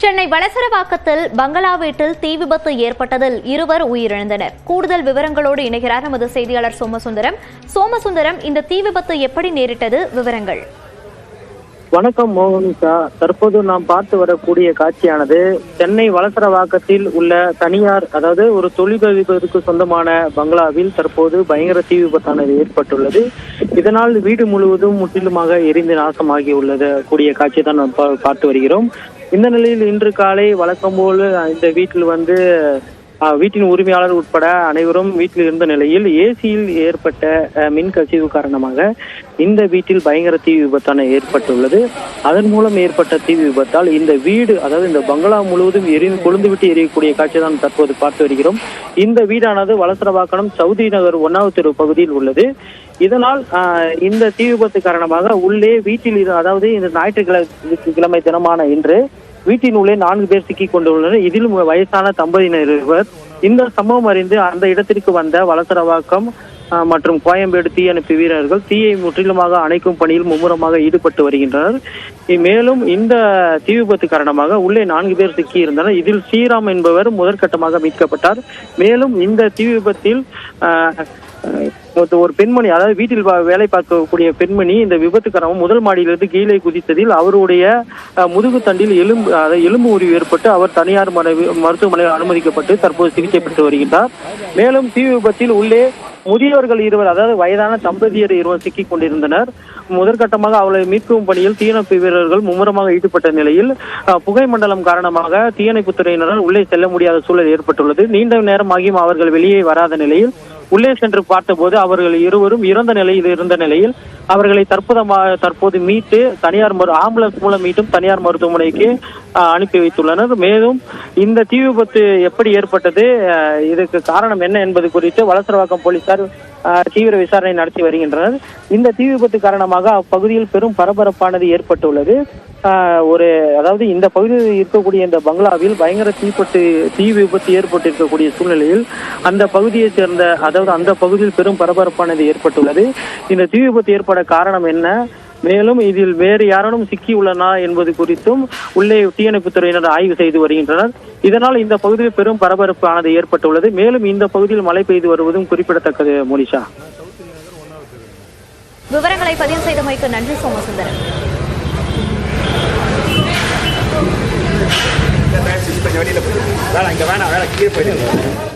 சென்னை வளசரவாக்கத்தில் பங்களா வீட்டில் தீ விபத்து ஏற்பட்டதில் இருவர் உயிரிழந்தனர். கூடுதல் விவரங்களோடு இணைகிறார் நமது செய்தியாளர் சோமசுந்தரம். இந்த தீ விபத்து எப்படி நேரிட்டது? விவரங்கள். வணக்கம் மோகனிஷா. தற்போது நாம் பார்த்து வரக்கூடிய காட்சியானது சென்னை வளசரவாக்கத்தில் உள்ள தனியார், அதாவது ஒரு தொழிலதிபருக்கு சொந்தமான பங்களாவில் தற்போது பயங்கர தீ விபத்தானது ஏற்பட்டுள்ளது. இதனால் வீடு முழுவதும் முற்றிலுமாக எரிந்து நாசமாகி உள்ளது கூடிய காட்சியை தான் நாம் பார்த்து வருகிறோம். இந்த நிலையில் இன்று காலை வழக்கம் போல் இந்த வீட்டில் வீட்டின் உரிமையாளர் உட்பட அனைவரும் வீட்டில் இருந்த நிலையில் ஏசியில் ஏற்பட்ட மின் கசிவு காரணமாக இந்த வீட்டில் பயங்கர தீ விபத்தான ஏற்பட்டுள்ளது. அதன் மூலம் ஏற்பட்ட தீ விபத்தால் இந்த வீடு, அதாவது இந்த பங்களா முழுவதும் கொழுந்துவிட்டு எரியக்கூடிய காட்சியை தான் தற்போது பார்த்து வருகிறோம். இந்த வீடானது வளசரவாக்கம் சவுதி நகர் 1வது தெரு பகுதியில் உள்ளது. இதனால் இந்த தீ விபத்து காரணமாக உள்ளே வீட்டில் அதாவது இந்த ஞாயிற்றுக்கிழமை தினமான இன்று வீட்டின் உள்ளே 4 பேர் சிக்கிக் கொண்டுள்ளனர். இதிலும் வயசான தம்பதியினர் இருவர். இந்த சம்பவம் அறிந்து அந்த இடத்திற்கு வந்த வளசரவாக்கம் மற்றும் கோயம்பேடு தீயணைப்பு வீரர்கள் தீயை முற்றிலுமாக அணைக்கும் பணியில் மும்முரமாக ஈடுபட்டு வருகின்றனர். மேலும் இந்த தீ விபத்து காரணமாக உள்ளே 4 பேர் சிக்கி இருந்தனர். இதில் ஸ்ரீராம் என்பவர் முதற்கட்டமாக மீட்கப்பட்டார். மேலும் இந்த தீ விபத்தில் ஒரு பெண்மணி, அதாவது வீட்டில் வேலை பார்க்கக்கூடிய பெண்மணி இந்த விபத்து காரணமாக முதல் மாடியிலிருந்து கீழே குதித்ததில் அவருடைய முதுகு தண்டில் எலும்பு முறிவு ஏற்பட்டு அவர் தனியார் மருத்துவமனையில் அனுமதிக்கப்பட்டு தற்போது சிகிச்சை பெற்று வருகின்றார். மேலும் தீ விபத்தில் உள்ளே முதியவர்கள் இருவர், அதாவது வயதான தம்பதியர் இருவர் சிக்கிக் கொண்டிருந்தனர். முதற்கட்டமாக அவளை மீட்கும் பணியில் தீயணைப்பு வீரர்கள் மும்முரமாக ஈடுபட்ட நிலையில் புகை மண்டலம் காரணமாக தீயணைப்பு துறையினரால் உள்ளே செல்ல முடியாத சூழல் ஏற்பட்டுள்ளது. நீண்ட நேரமாகியும் அவர்கள் வெளியே வராத நிலையில் உள்ளே சென்று பார்த்தபோது அவர்கள் இருவரும் இறந்த நிலையில் இருந்த நிலையில் அவர்களை தற்போது மீட்டு தனியார் ஆம்புலன்ஸ் மூலம் மீட்டும் தனியார் மருத்துவமனைக்கு அனுப்பி வைத்துள்ளனர். மேலும் இந்த தீ விபத்து எப்படி ஏற்பட்டது, இதுக்கு காரணம் என்ன என்பது குறித்து வளசரவாக்கம் போலீசார் தீவிர விசாரணை நடத்தி வருகின்றனர். இந்த தீ விபத்து காரணமாக அப்பகுதியில் பெரும் பரபரப்பானது ஏற்பட்டுள்ளது. அதாவது இந்த பகுதியில் இருக்கக்கூடிய இந்த பங்களாவில் பயங்கர தீ விபத்து ஏற்பட்டு இருக்கக்கூடிய சூழ்நிலையில் அந்த பகுதியை சேர்ந்த, அதாவது அந்த பகுதியில் பெரும் பரபரப்பானது ஏற்பட்டுள்ளது. இந்த தீ விபத்து ஏற்பட காரணம் என்ன, மேலும் இதில் வேறு யாரும் சிக்கியுள்ளனா என்பது குறித்தும் உள்ளே தீயணைப்பு துறையினர் ஆய்வு செய்து வருகின்றனர். இதனால் இந்த பகுதியில் பெரும் பரபரப்பானது ஏற்பட்டுள்ளது. மேலும் இந்த பகுதியில் மழை பெய்து வருவதும் குறிப்பிடத்தக்கது. மோனிஷா, விவரங்களை பதிவு செய்தமைக்கு நன்றி சோமசுந்தரம். கொஞ்சம் வெளியில போயிடும். வேலை இங்க வேணாம், வேலை கீழே போயிடுங்க.